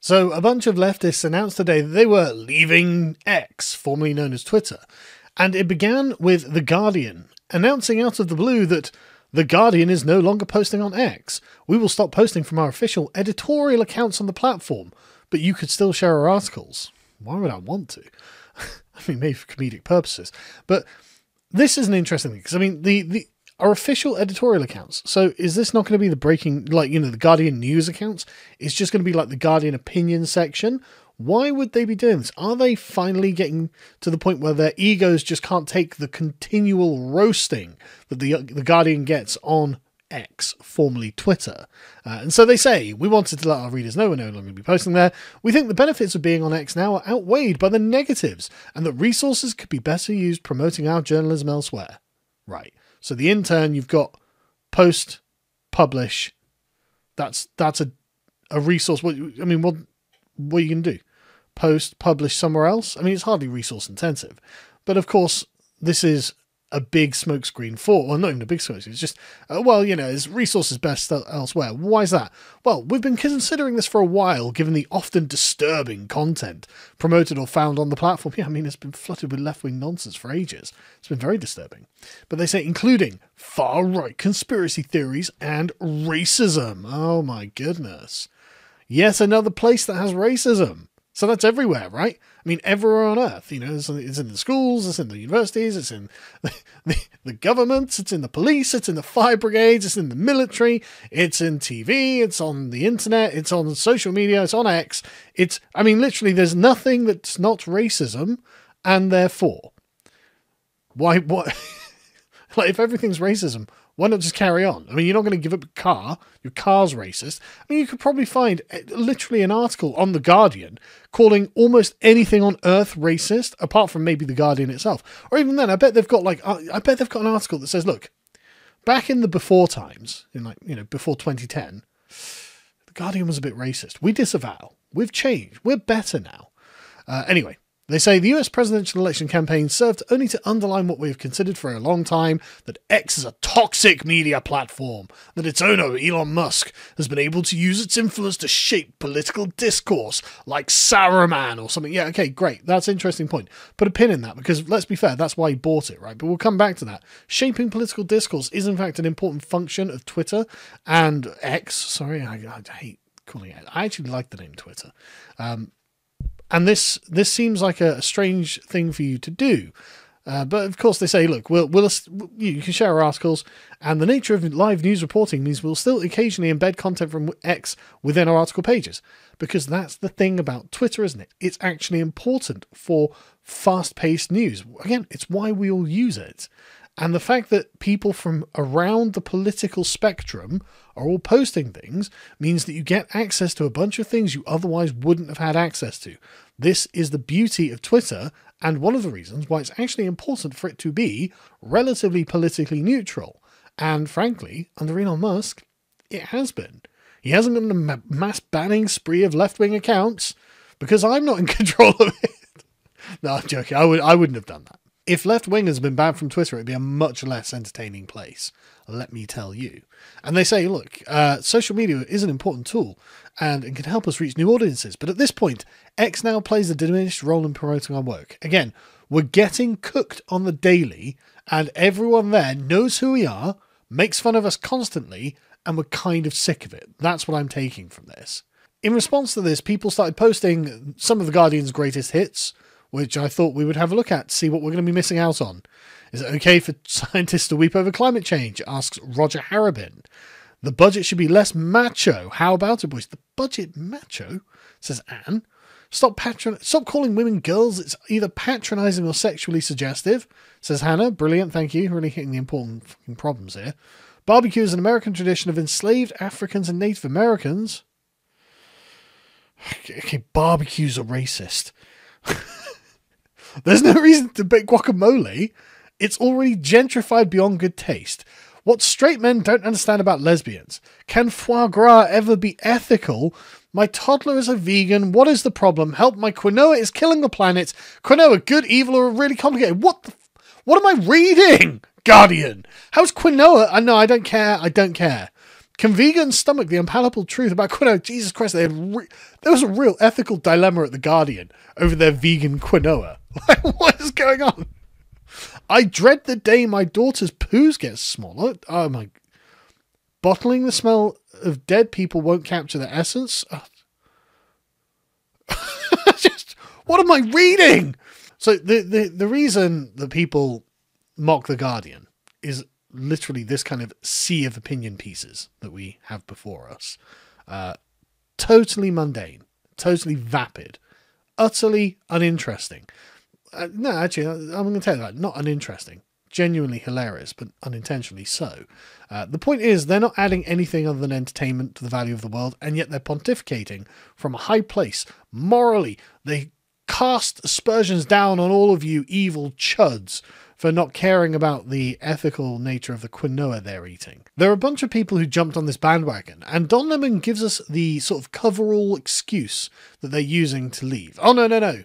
So a bunch of leftists announced today that they were leaving X, formerly known as Twitter. And it began with The Guardian announcing out of the blue that The Guardian is no longer posting on X. We will stop posting from our official editorial accounts on the platform, but you could still share our articles. Why would I want to? I mean, maybe for comedic purposes. But this is an interesting thing, because I mean, our official editorial accounts. So is this not going to be the breaking, the Guardian news accounts? It's just going to be like the Guardian opinion section. Why would they be doing this? Are they finally getting to the point where their egos just can't take the continual roasting that the Guardian gets on X, formerly Twitter? And so they say, we wanted to let our readers know we're no longer going to be posting there. We think the benefits of being on X now are outweighed by the negatives, and that resources could be better used promoting our journalism elsewhere. Right. So the intern, you've got post, publish. That's a resource. What are you going to do? Post, publish somewhere else? I mean, it's hardly resource intensive. But of course, this is a big smokescreen for, well, not even a big smokescreen. It's just, it's resources best elsewhere. Why is that? Well, we've been considering this for a while, given the often disturbing content promoted or found on the platform. Yeah, I mean, it's been flooded with left-wing nonsense for ages. It's been very disturbing. But they say, including far-right conspiracy theories and racism. Oh my goodness. Yet another place that has racism. So that's everywhere, right? I mean, everywhere on Earth, it's in the schools, it's in the universities, it's in the governments, it's in the police, it's in the fire brigades, it's in the military, it's in TV, it's on the internet, it's on social media, it's on X. Literally, there's nothing that's not racism, and therefore, what? If everything's racism, why not just carry on? I mean, you're not going to give up a car. Your car's racist. I mean, you could probably find literally an article on The Guardian calling almost anything on Earth racist, apart from maybe The Guardian itself. Or even then, I bet they've got an article that says, look, back in the before times, before 2010, The Guardian was a bit racist. We disavow. We've changed. We're better now. Anyway. They say the US presidential election campaign served only to underline what we have considered for a long time, that X is a toxic media platform, that its owner, Elon Musk, has been able to use its influence to shape political discourse, like Saruman or something. Yeah, okay, great. That's an interesting point. Put a pin in that, because let's be fair, that's why he bought it, right? But we'll come back to that. Shaping political discourse is, in fact, an important function of Twitter and X. Sorry, I hate calling it. I actually like the name Twitter. And this seems like a strange thing for you to do. But of course they say, look, you can share our articles, and the nature of live news reporting means we'll still occasionally embed content from X within our article pages. Because that's the thing about Twitter, isn't it? It's actually important for fast-paced news. Again, it's why we all use it. And the fact that people from around the political spectrum are all posting things means that you get access to a bunch of things you otherwise wouldn't have had access to. This is the beauty of Twitter, and one of the reasons why it's actually important for it to be relatively politically neutral. And frankly, under Elon Musk, it has been. He hasn't got a mass banning spree of left-wing accounts because I'm not in control of it. No, I'm joking. I wouldn't have done that. If left-wingers had been banned from Twitter, it'd be a much less entertaining place, let me tell you. And they say, look, social media is an important tool and it can help us reach new audiences. But at this point, X now plays a diminished role in promoting our work. Again, we're getting cooked on the daily and everyone there knows who we are, makes fun of us constantly, and we're kind of sick of it. That's what I'm taking from this. In response to this, people started posting some of The Guardian's greatest hits, which I thought we would have a look at to see what we're going to be missing out on. Is it okay for scientists to weep over climate change? Asks Roger Harabin. The budget should be less macho. How about it, boys? The budget macho? Says Anne. Stop calling women girls. It's either patronising or sexually suggestive. Says Hannah. Brilliant, thank you. Really hitting the important fucking problems here. Barbecue is an American tradition of enslaved Africans and Native Americans. Okay, barbecues are racist. There's no reason to bake guacamole. It's already gentrified beyond good taste. What straight men don't understand about lesbians. Can foie gras ever be ethical? My toddler is a vegan. What is the problem? Help, my quinoa is killing the planet. Quinoa, good, evil, or really complicated? What am I reading? Guardian. How's quinoa? No, I don't care. I don't care. Can vegans stomach the unpalatable truth about quinoa? Jesus Christ, there was a real ethical dilemma at The Guardian over their vegan quinoa. Like, what is going on? I dread the day my daughter's poos get smaller. Oh my... Bottling the smell of dead people won't capture the essence. Oh. Just, what am I reading? So the reason that people mock The Guardian is literally this kind of sea of opinion pieces that we have before us. Totally mundane, totally vapid, utterly uninteresting. No, actually, I'm going to tell you that. Not uninteresting. Genuinely hilarious, but unintentionally so. The point is, they're not adding anything other than entertainment to the value of the world, and yet they're pontificating from a high place. Morally, they cast aspersions down on all of you evil chuds for not caring about the ethical nature of the quinoa they're eating. There are a bunch of people who jumped on this bandwagon, and Don Lemon gives us the sort of coverall excuse that they're using to leave. Oh, no.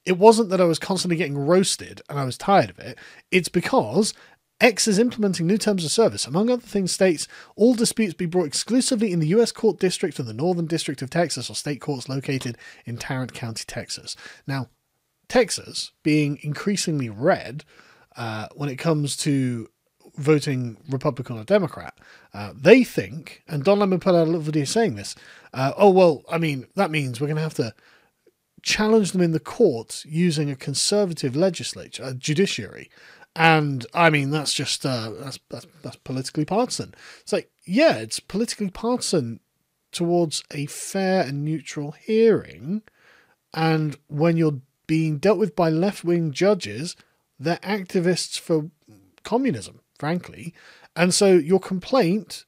It wasn't that I was constantly getting roasted and I was tired of it. It's because X is implementing new terms of service. Among other things, states all disputes be brought exclusively in the U.S. Court District of the Northern District of Texas or state courts located in Tarrant County, Texas. Now, Texas, being increasingly red when it comes to voting Republican or Democrat, they think, and Don Lemon put out a little video saying this, that means we're going to have to challenge them in the courts using a conservative legislature, a judiciary. And I mean, that's just, that's politically partisan. It's like, yeah, it's politically partisan towards a fair and neutral hearing. And when you're being dealt with by left-wing judges, they're activists for communism, frankly. And so your complaint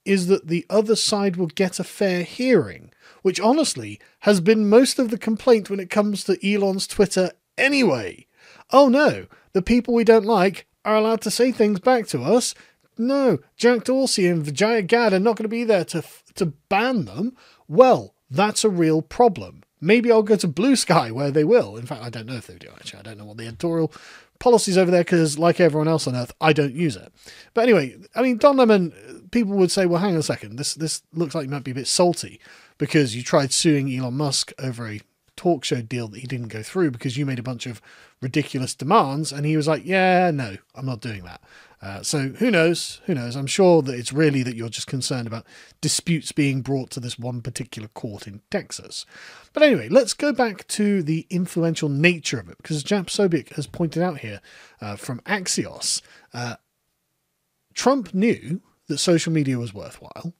is that the other side will get a fair hearing, which honestly has been most of the complaint when it comes to Elon's Twitter anyway. Oh no, the people we don't like are allowed to say things back to us. No, Jack Dorsey and Vijay Akkad are not going to be there to ban them. Well, that's a real problem. Maybe I'll go to Blue Sky where they will. In fact, I don't know if they do, actually. I don't know what the editorial policies over there, because like everyone else on Earth, I don't use it. But anyway, I mean, Don Lemon, people would say, well, hang on a second, this looks like you might be a bit salty because you tried suing Elon Musk over a talk show deal that he didn't go through because you made a bunch of ridiculous demands, and he was like, yeah, no, I'm not doing that. So who knows? I'm sure that it's really that you're just concerned about disputes being brought to this one particular court in Texas. But anyway, let's go back to the influential nature of it, because Jap Sobiek has pointed out here from Axios, Trump knew that social media was worthwhile.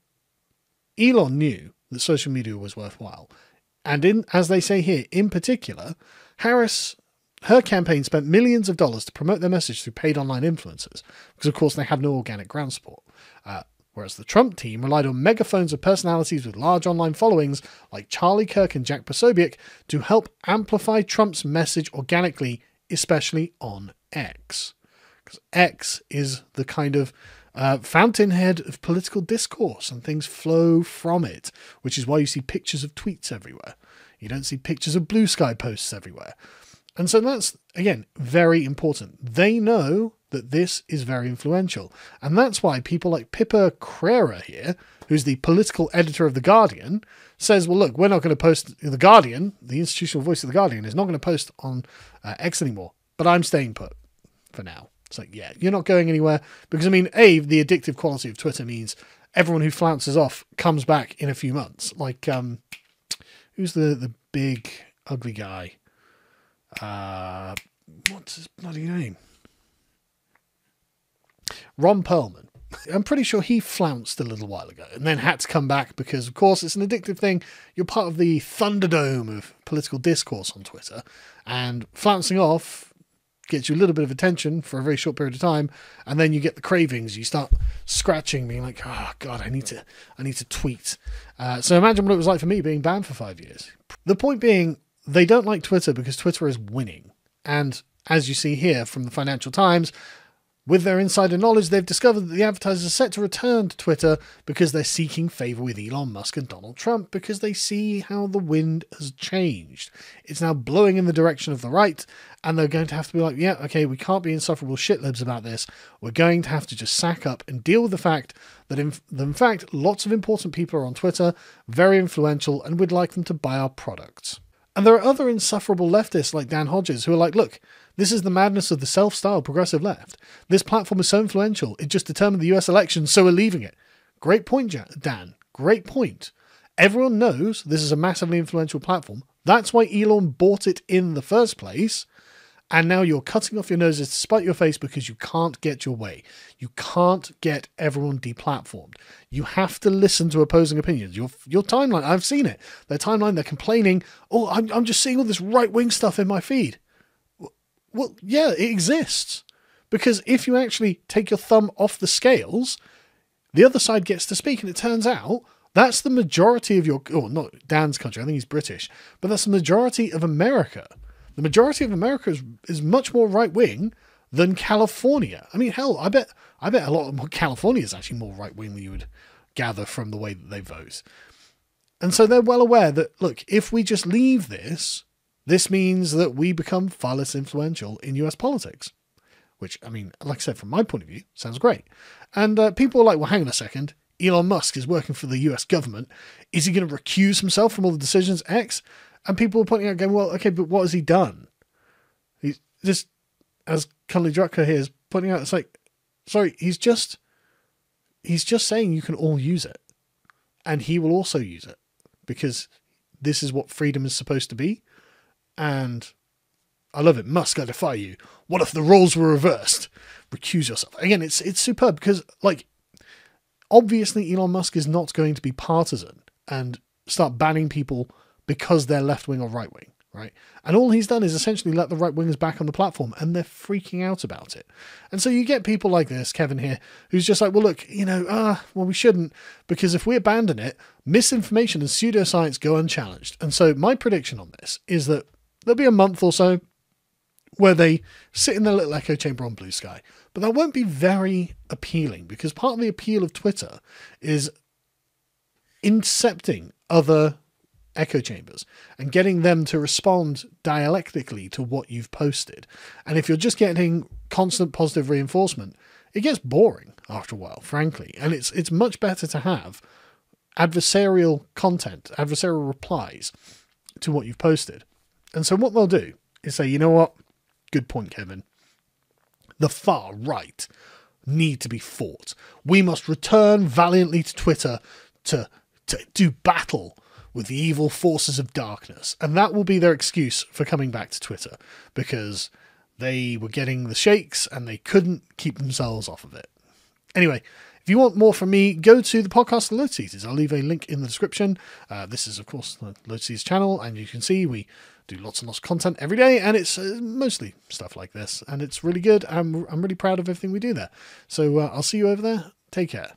Elon knew that social media was worthwhile. And as they say here, in particular, Harris, her campaign spent millions of dollars to promote their message through paid online influencers, because of course they have no organic ground support. Whereas the Trump team relied on megaphones of personalities with large online followings like Charlie Kirk and Jack Posobiec to help amplify Trump's message organically, especially on X. Because X is the kind of fountainhead of political discourse, and things flow from it, which is why you see pictures of tweets everywhere. You don't see pictures of Blue Sky posts everywhere. And so that's, again, very important. They know that this is very influential. And that's why people like Pippa Crerar here, who's the political editor of The Guardian, says, well, look, we're not going to post The Guardian. The institutional voice of The Guardian is not going to post on X anymore, but I'm staying put for now. It's like, yeah, you're not going anywhere. Because, I mean, the addictive quality of Twitter means everyone who flounces off comes back in a few months. Like, who's the big, ugly guy? What's his bloody name? Ron Perlman. I'm pretty sure he flounced a little while ago and then had to come back because, of course, it's an addictive thing. You're part of the Thunderdome of political discourse on Twitter, and flouncing off gets you a little bit of attention for a very short period of time, and then you get the cravings. You start scratching, being like, oh God, I need to tweet. So imagine what it was like for me being banned for 5 years. The point being, they don't like Twitter because Twitter is winning. And as you see here from the Financial Times, With their insider knowledge, they've discovered that the advertisers are set to return to Twitter because they're seeking favour with Elon Musk and Donald Trump because they see how the wind has changed. It's now blowing in the direction of the right, and they're going to have to be like, yeah, okay, we can't be insufferable shitlibs about this. We're going to have to just sack up and deal with the fact that in fact, lots of important people are on Twitter, very influential, and we'd like them to buy our products. And there are other insufferable leftists like Dan Hodgins who are like, look, this is the madness of the self-styled progressive left. This platform is so influential, it just determined the US election, so we're leaving it. Great point, Dan. Great point. Everyone knows this is a massively influential platform. That's why Elon bought it in the first place. And now you're cutting off your noses to spite your face because you can't get your way. You can't get everyone deplatformed. You have to listen to opposing opinions. Your timeline, I've seen it. Their timeline, they're complaining, oh, I'm just seeing all this right-wing stuff in my feed. Well, yeah, it exists. Because if you actually take your thumb off the scales, the other side gets to speak. And it turns out that's the majority of your, oh, not Dan's country, I think he's British, but that's the majority of America. The majority of America is much more right-wing than California. I mean, hell, I bet a lot of California is actually more right-wing than you would gather from the way that they vote. And so they're well aware that, look, if we just leave this means that we become far less influential in US politics. Which, I mean, like I said, from my point of view, sounds great. And people are like, well, hang on a second. Elon Musk is working for the US government. Is he going to recuse himself from all the decisions X? And people are pointing out, going, well, okay, but what has he done? He's just, as Cuddly Drucker here is pointing out, it's like, sorry, he's just saying you can all use it. And he will also use it. Because this is what freedom is supposed to be. And I love it. Musk, I defy you. What if the roles were reversed? Recuse yourself. Again, it's superb because, like, obviously Elon Musk is not going to be partisan and start banning people because they're left-wing or right-wing, right? And all he's done is essentially let the right-wingers back on the platform, and they're freaking out about it. And so you get people like this, Kevin here, who's just like, well, look, well, we shouldn't, because if we abandon it, misinformation and pseudoscience go unchallenged. And so my prediction on this is that there'll be a month or so where they sit in their little echo chamber on blue sky. But that won't be very appealing, because part of the appeal of Twitter is intercepting other echo chambers and getting them to respond dialectically to what you've posted. And if you're just getting constant positive reinforcement, it gets boring after a while, frankly. And it's much better to have adversarial content, adversarial replies to what you've posted. And so what they'll do is say, you know what? Good point, Kevin. The far right need to be fought. We must return valiantly to Twitter to do battle with the evil forces of darkness. And that will be their excuse for coming back to Twitter, because they were getting the shakes and they couldn't keep themselves off of it. Anyway, if you want more from me, go to the podcast The Lotus Eaters. I'll leave a link in the description. This is, of course, the Lotus Eaters channel, and you can see we do lots and lots of content every day, and it's mostly stuff like this, and it's really good. I'm really proud of everything we do there. So I'll see you over there. Take care.